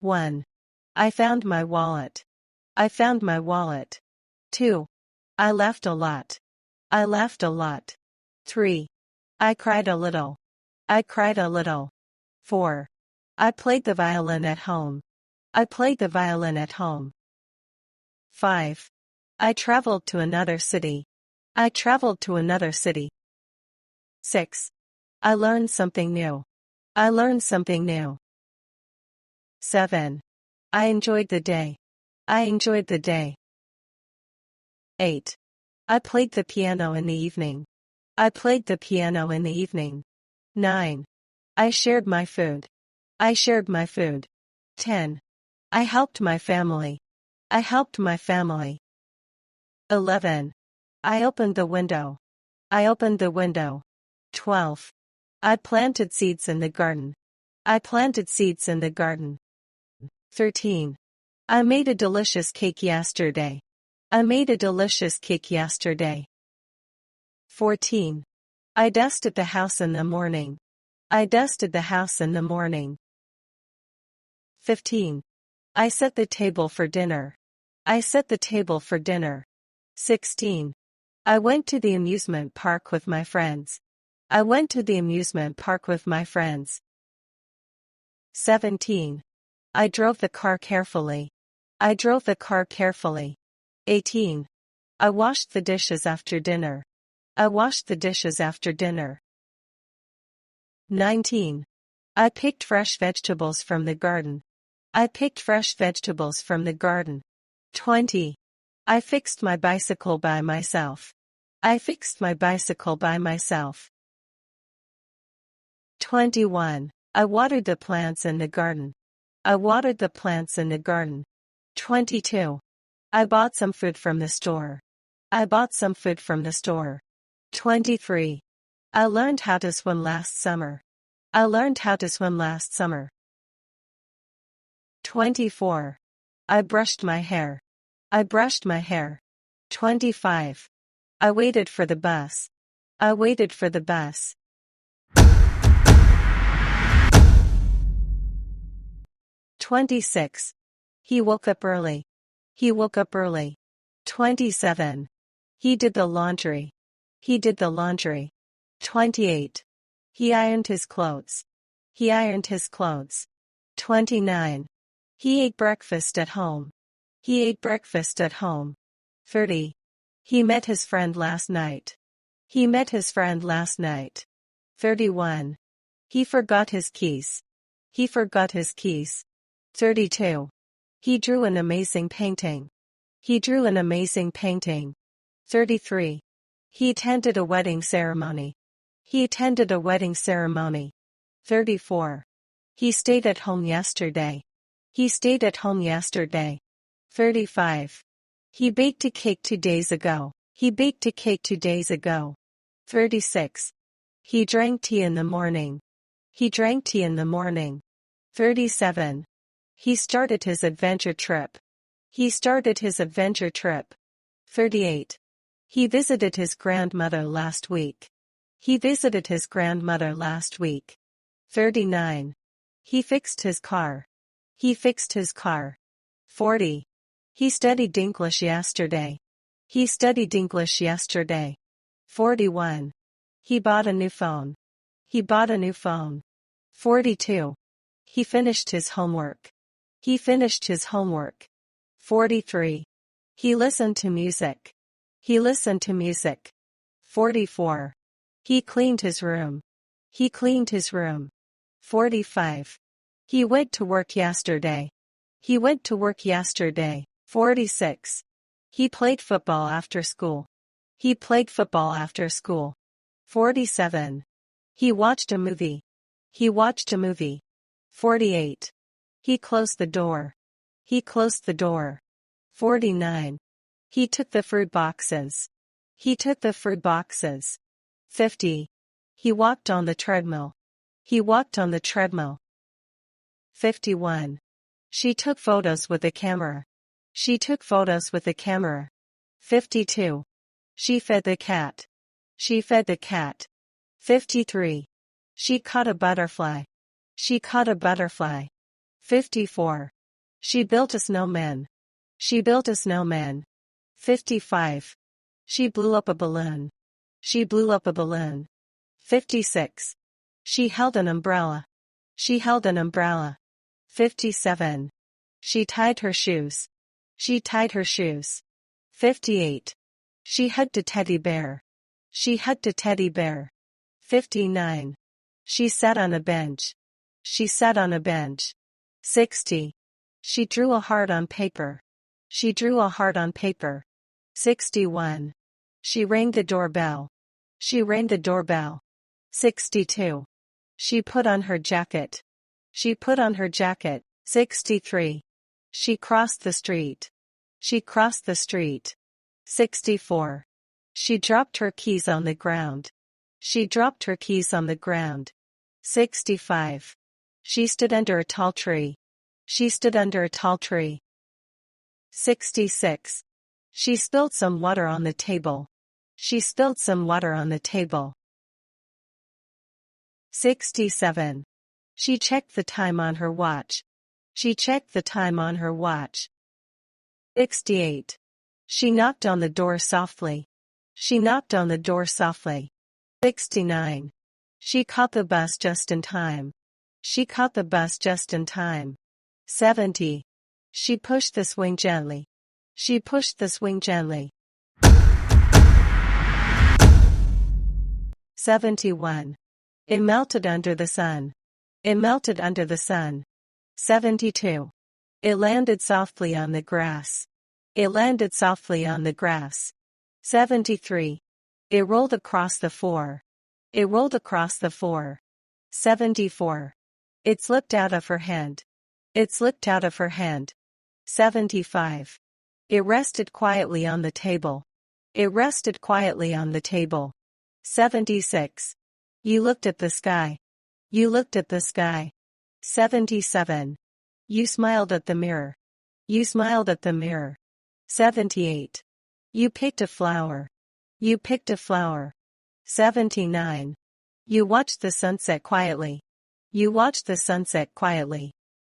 1. I found my wallet. I found my wallet. 2. I laughed a lot. I laughed a lot. 3. I cried a little. I cried a little. 4. I played the violin at home. I played the violin at home. 5. I traveled to another city. I traveled to another city. 6. I learned something new. I learned something new. 7. I enjoyed the day. I enjoyed the day. 8. I played the piano in the evening. I played the piano in the evening. 9. I shared my food. I shared my food. 10. I helped my family. I helped my family. 11. I opened the window. I opened the window. 12. I planted seeds in the garden. I planted seeds in the garden. 13. I made a delicious cake yesterday. I made a delicious cake yesterday. 14. I dusted the house in the morning. I dusted the house in the morning. 15. I set the table for dinner. I set the table for dinner. 16. I went to the amusement park with my friends. I went to the amusement park with my friends. 17. I drove the car carefully. I drove the car carefully. 18. I washed the dishes after dinner. I washed the dishes after dinner. 19. I picked fresh vegetables from the garden. I picked fresh vegetables from the garden. 20. I fixed my bicycle by myself. I fixed my bicycle by myself. 21. I watered the plants in the garden. I watered the plants in the garden. 22. I bought some food from the store. I bought some food from the store. 23. I learned how to swim last summer. I learned how to swim last summer. 24. I brushed my hair. I brushed my hair. 25. I waited for the bus. I waited for the bus. 26. He woke up early. He woke up early. 27. He did the laundry. He did the laundry. 28. He ironed his clothes. He ironed his clothes. 29. He ate breakfast at home. He ate breakfast at home. 30. He met his friend last night. He met his friend last night. 31. He forgot his keys. He forgot his keys. 32. He drew an amazing painting. He drew an amazing painting. 33. He attended a wedding ceremony. He attended a wedding ceremony. 34. He stayed at home yesterday. He stayed at home yesterday. 35. He baked a cake 2 days ago. He baked a cake 2 days ago. 36. He drank tea in the morning. He drank tea in the morning. 37. He started his adventure trip. He started his adventure trip. 38. He visited his grandmother last week. He visited his grandmother last week. 39. He fixed his car. He fixed his car. 40. He studied English yesterday. He studied English yesterday. 41. He bought a new phone. He bought a new phone. 42. He finished his homework. He finished his homework. 43. He listened to music. He listened to music. 44. He cleaned his room. He cleaned his room. 45. He went to work yesterday. He went to work yesterday. 46. He played football after school. He played football after school. 47. He watched a movie. He watched a movie. 48. He closed the door. He closed the door. 49. He took the fruit boxes. He took the fruit boxes. 50. He walked on the treadmill. He walked on the treadmill. 51. She took photos with a camera. She took photos with a camera. 52. She fed the cat. She fed the cat. 53. She caught a butterfly. She caught a butterfly. 54. She built a snowman. She built a snowman. 55. She blew up a balloon. She blew up a balloon. 56. She held an umbrella. She held an umbrella. 57. She tied her shoes. She tied her shoes. 58. She hugged a teddy bear. She hugged a teddy bear. 59. She sat on a bench. She sat on a bench. 60. She drew a heart on paper. She drew a heart on paper. 61. She rang the doorbell. She rang the doorbell. 62. She put on her jacket. She put on her jacket. 63. She crossed the street. She crossed the street. 64. She dropped her keys on the ground. She dropped her keys on the ground. 65. She stood under a tall tree. She stood under a tall tree. 66. She spilled some water on the table. She spilled some water on the table. 67. She checked the time on her watch. She checked the time on her watch. 68. She knocked on the door softly. She knocked on the door softly. 69. She caught the bus just in time. She caught the bus just in time. 70. She pushed the swing gently. She pushed the swing gently. 71. It melted under the sun. It melted under the sun. 72. It landed softly on the grass. It landed softly on the grass. 73. It rolled across the floor. It rolled across the floor. 74. It slipped out of her hand. It slipped out of her hand. 75. It rested quietly on the table. It rested quietly on the table. 76. You looked at the sky. You looked at the sky. 77. You smiled at the mirror. You smiled at the mirror. 78. You picked a flower. You picked a flower. 79. You watched the sunset quietly. You watched the sunset quietly.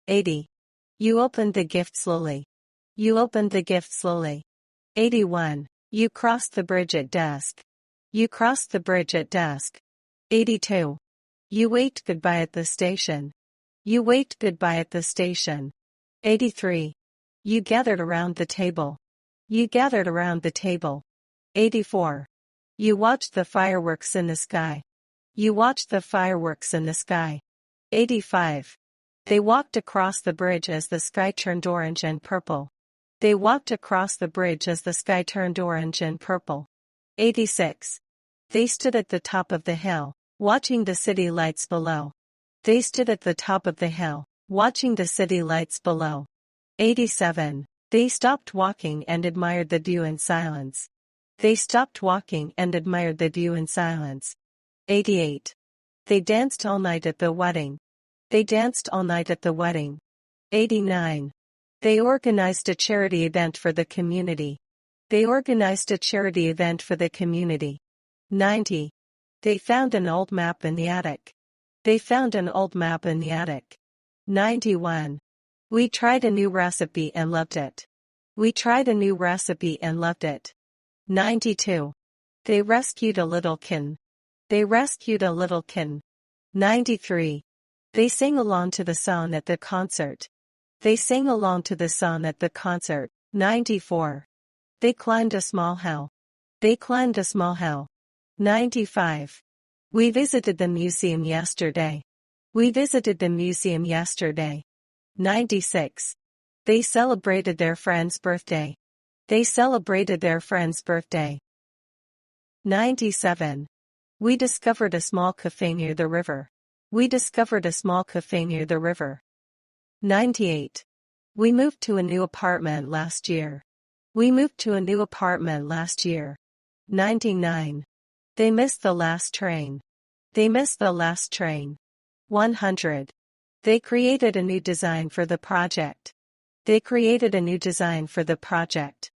80. You opened the gift slowly. You opened the gift slowly. 81. You crossed the bridge at dusk. You crossed the bridge at dusk. 82. You waved goodbye at the station. You waved goodbye at the station. 83. You gathered around the table. You gathered around the table. 84. You watched the fireworks in the sky. You watched the fireworks in the sky. 85. They walked across the bridge as the sky turned orange and purple. They walked across the bridge as the sky turned orange and purple. 86. They stood at the top of the hill, watching the city lights below. They stood at the top of the hill, watching the city lights below. 87. They stopped walking and admired the view in silence. They stopped walking and admired the view in silence. 88. They danced all night at the wedding. They danced all night at the wedding. 89. They organized a charity event for the community. They organized a charity event for the community. 90. They found an old map in the attic. They found an old map in the attic. 91. We tried a new recipe and loved it. We tried a new recipe and loved it. 92. They rescued a little kitten. They rescued a little kitten. 93. They sang along to the song at the concert. They sang along to the song at the concert. 94. They climbed a small hill. They climbed a small hill. 95. We visited the museum yesterday. We visited the museum yesterday. 96. They celebrated their friend's birthday. They celebrated their friend's birthday. 97. We discovered a small cafe near the river. We discovered a small cafe near the river. 98. We moved to a new apartment last year. We moved to a new apartment last year. 99. They missed the last train. They missed the last train. 100. They created a new design for the project. They created a new design for the project.